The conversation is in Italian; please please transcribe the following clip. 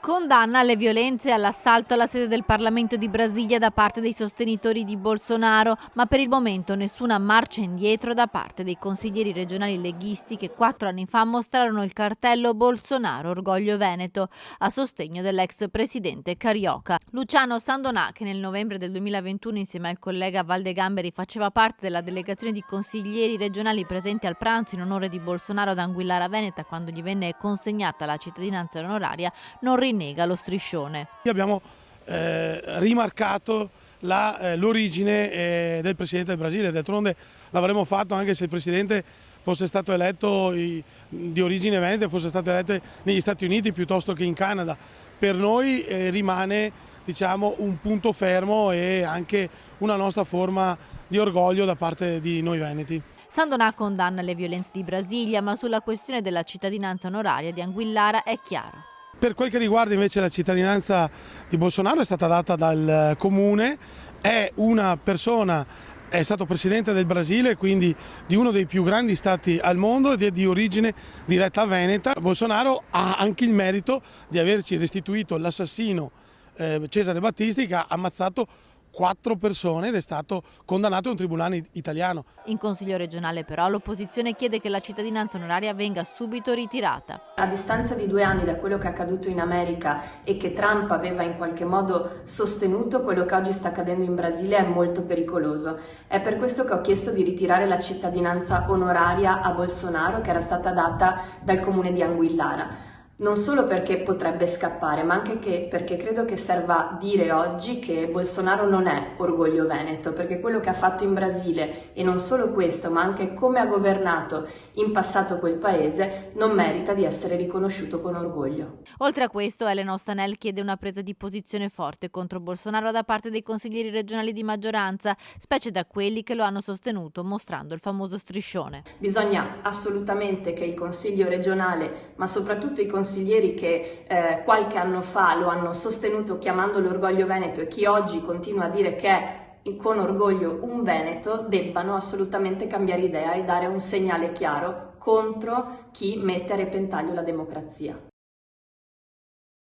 Condanna alle violenze e all'assalto alla sede del Parlamento di Brasilia da parte dei sostenitori di Bolsonaro, ma per il momento nessuna marcia indietro da parte dei consiglieri regionali leghisti che 4 anni fa mostrarono il cartello Bolsonaro Orgoglio Veneto a sostegno dell'ex presidente carioca. Luciano Sandonà, che nel novembre del 2021 insieme al collega Valdegamberi faceva parte della delegazione di consiglieri regionali presenti al pranzo in onore di Bolsonaro ad Anguillara Veneta quando gli venne consegnata la cittadinanza onoraria, non rinnega lo striscione. Abbiamo rimarcato l'origine del Presidente del Brasile, d'altronde l'avremmo fatto anche se il Presidente fosse stato eletto di origine veneta, fosse stato eletto negli Stati Uniti piuttosto che in Canada. Per noi rimane, diciamo, un punto fermo e anche una nostra forma di orgoglio da parte di noi veneti. Sandonà condanna le violenze di Brasilia, ma sulla questione della cittadinanza onoraria di Anguillara è chiaro. Per quel che riguarda invece la cittadinanza di Bolsonaro è stata data dal comune, è una persona, è stato presidente del Brasile, quindi di uno dei più grandi stati al mondo ed è di origine diretta veneta. Bolsonaro ha anche il merito di averci restituito l'assassino Cesare Battisti, che ha ammazzato 4 persone ed è stato condannato a un tribunale italiano. In Consiglio regionale però l'opposizione chiede che la cittadinanza onoraria venga subito ritirata. A distanza di 2 anni da quello che è accaduto in America e che Trump aveva in qualche modo sostenuto, quello che oggi sta accadendo in Brasile è molto pericoloso. È per questo che ho chiesto di ritirare la cittadinanza onoraria a Bolsonaro che era stata data dal comune di Anguillara. Non solo perché potrebbe scappare, ma anche perché credo che serva dire oggi che Bolsonaro non è orgoglio veneto, perché quello che ha fatto in Brasile, e non solo questo, ma anche come ha governato in passato quel paese, non merita di essere riconosciuto con orgoglio. Oltre a questo, Elena Ostanel chiede una presa di posizione forte contro Bolsonaro da parte dei consiglieri regionali di maggioranza, specie da quelli che lo hanno sostenuto, mostrando il famoso striscione. Bisogna assolutamente che il Consiglio regionale, ma soprattutto i consiglieri che qualche anno fa lo hanno sostenuto chiamandolo Orgoglio Veneto e chi oggi continua a dire che è con orgoglio un Veneto, debbano assolutamente cambiare idea e dare un segnale chiaro contro chi mette a repentaglio la democrazia.